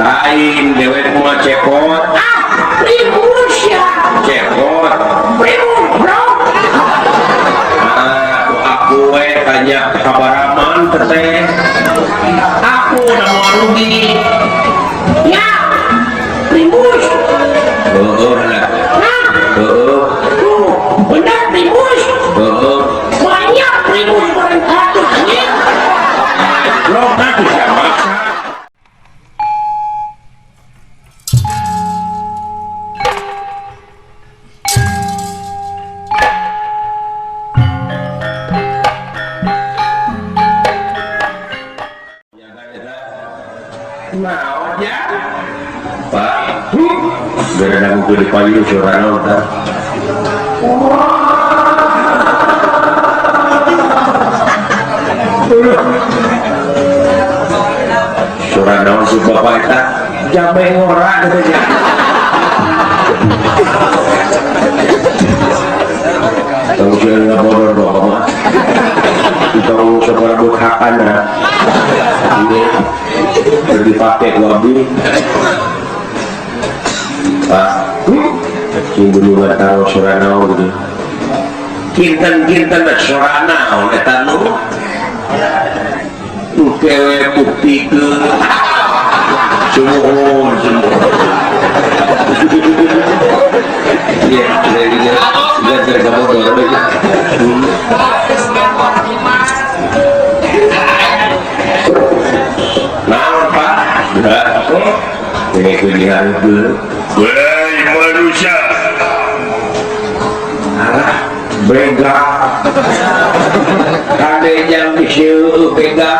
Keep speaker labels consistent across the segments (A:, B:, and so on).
A: lain dewek mau cepot
B: Primus ya
A: cepot
B: Primus bro
A: aku tanya kabaraman teteh aku udah mau rugi
B: ya Primus
A: lah
B: benar Primus banyak Primus orang satu
A: lo nanti saya maksa nah ya Pak biar ada buku di payu suara nonton suara nonton si bapak itu jamai ngorok katanya tahu dia nggak bodoh doang tahu sekolah berhakan ini lebih pakai wabi Pak sing dulu nggak tahu Surana gitu kinten Surana oleh tanu kewe bukti ke semua iya sudah tergabung ini pilihan itu woi manusia bega ada yang bisa bega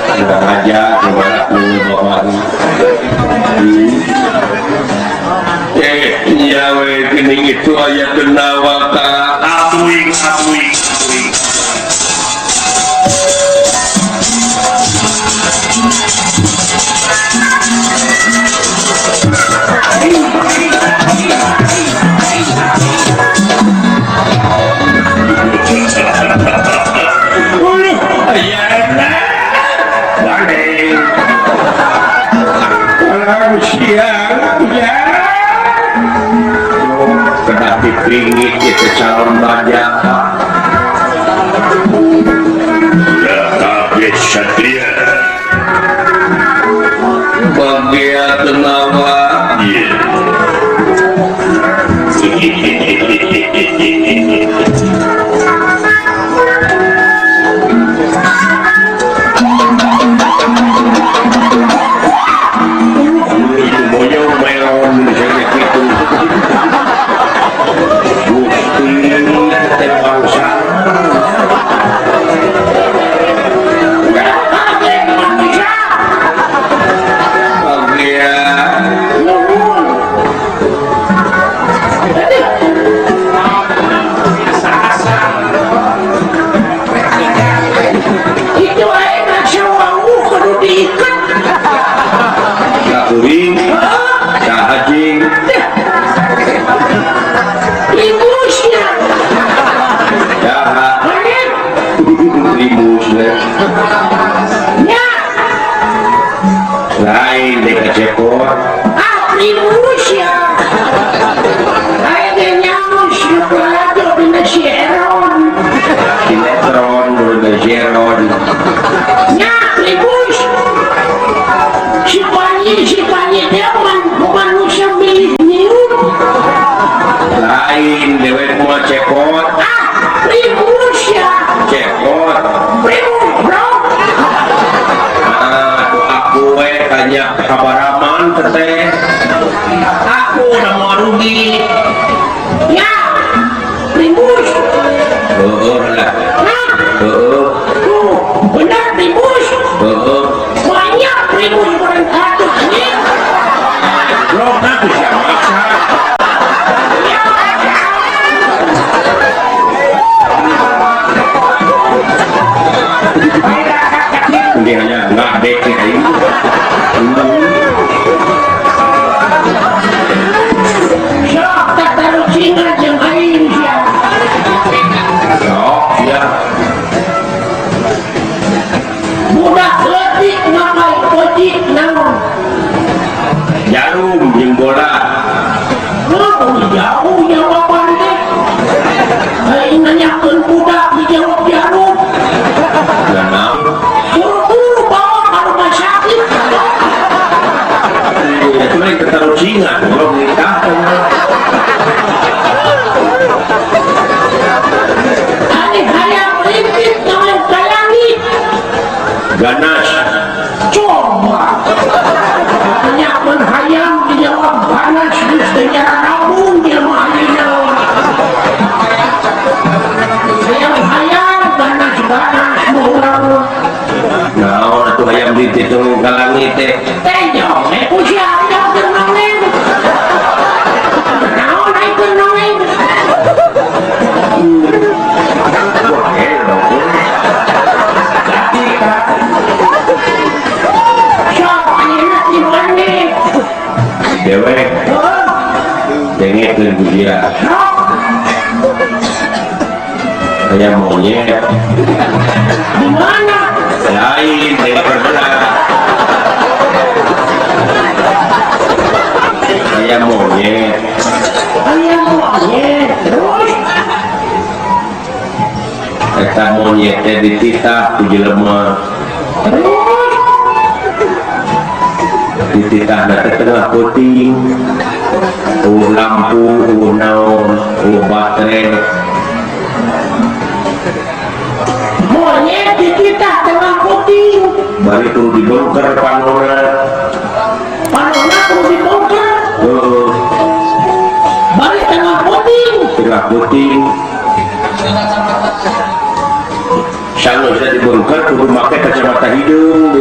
A: itu aja coba bapak ya weh kening itu ayat kenawaka atuing kena dipingit itu calon banyak udah habis satria bagia tenawa lain dekat cepot
B: Primus ya ada nyamus ada benda
A: sinetron bergejeron
B: ya Primus si panyi dewan manusia milik niru
A: lain dewek mau cepot
B: Primus ya
A: cepot
B: Primus bro
A: aku tanya kabaraman teteh aku udah mau rugi
B: ya Primus
A: lah
B: benar Primus banyak Primus orang satu
A: lo nanti saya maksa Kayak monyet.
B: Di mana?
A: Lain dari perbelah. Kayak monyet.
B: Ayam monyet. Terus?
A: Eta monyetnya dititah ku jelema.
B: Terus?
A: Dititah na tengah puting. Lampu, naon, baterai.
B: Monyet dititah tengah puting.
A: Bari tuh dibongkar panona.
B: Panona terus dibongkar. Balik tengah puting.
A: Tengah puting. Kalau saya dibongkar kudu make kacamata hidung.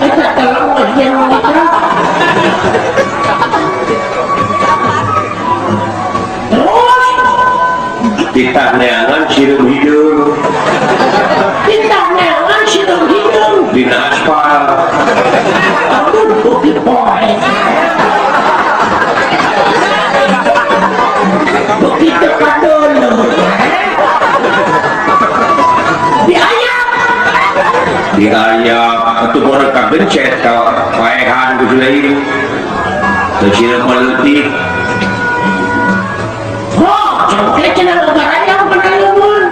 B: Kita telah ujian menikah. Terus?
A: Titah neangan sirum hidung.
B: Titah neangan sirum hidung.
A: Dina aspal.
B: Aduh, bukit boy. Bukit dekat dulu. Diayak.
A: Diayak atau orang kagencet kau paehan ku lain. Tersiram meletik.
B: Oh, cengkeh cina negara yang pernah ngomong.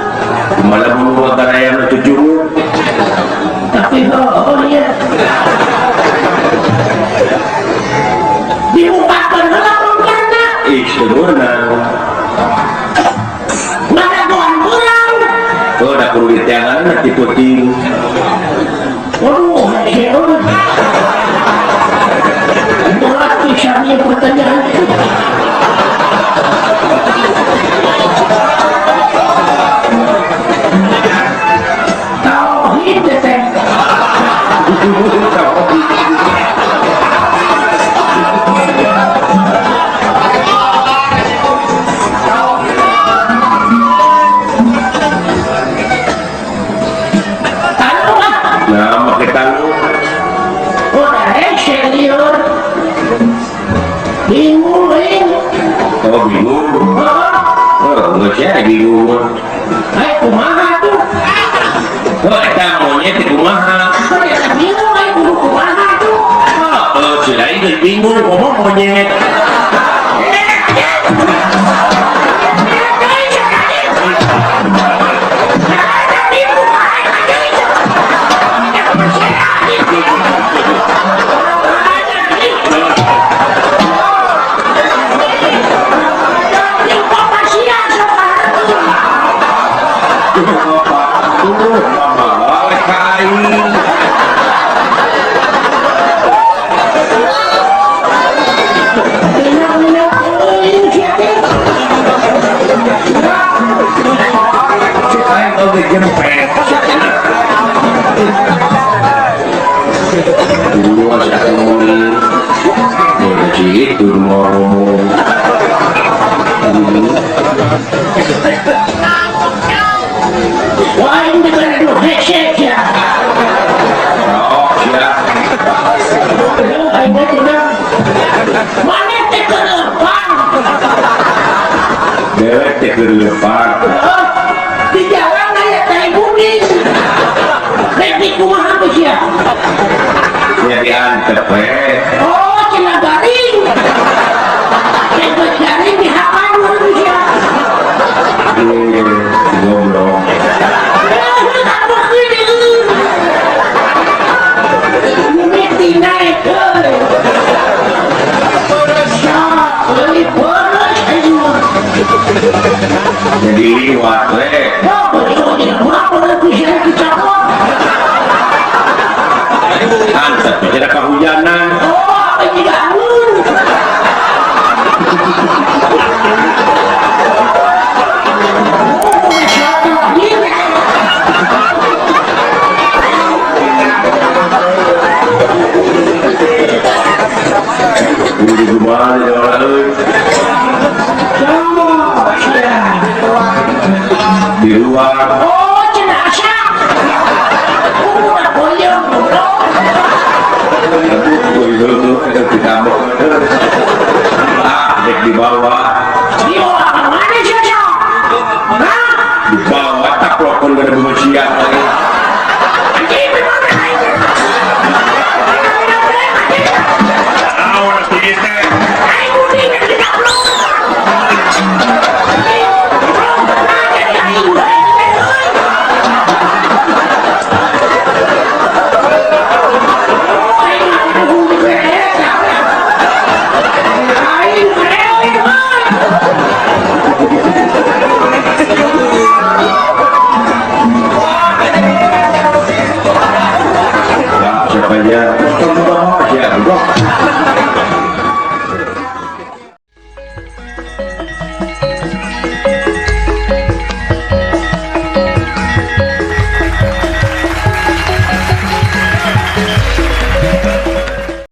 A: Malah membuat yang tujuh.
B: Tapi oh iya. Dibukakan dalam karena
A: Sebenarnya.
B: mana tuan kurang.
A: Oh, dah perlu ditiangan nanti puting.
B: Waduh, hebat. Berat kisahnya pertanyaan. Tauhid teh. Tahu lah.
A: Nah, makai tahu.
B: Udah senior. Bingung.
A: Oh, bingung. Oh, nggak saya bingung.
B: Hai kumaha tuh.
A: Oh, eta monyet di kumaha.
B: Saya bingung hai kudu kumaha tuh.
A: Oh, sudah ini bingung ngomong monyet. Mama, kain. Kain kau gejempet. Dulu masih aku ngomongin. Begitu ngomong.
B: Wah ini bener lu hesek ya.
A: Oh, ya.
B: Ini bener. Mana teh ke depan.
A: Dewek teh ke depan.
B: Oh, di jalan kayak tai kuning. Replik kumaha tuh ya.
A: Ya diantep we.
B: Oh, cina garing. Cina garing dihakan dulu ya.
A: Goblok.
B: Mesti naik ke. Beli boros aja.
A: Jadi liwat we.
B: Oh, beli berapa lebih saya dicakap.
A: Antep bicara kehujanan.
B: Oh, apa tidak angin? Oh, masyarakat angin.
A: Udah gimana ya orang euy.
B: Oh, siap.
A: Di luar.
B: Oh, jenazah. Oh, udah boyong, bro.
A: Dek di bawah.
B: Di bawah mana saja? Hah?
A: goblok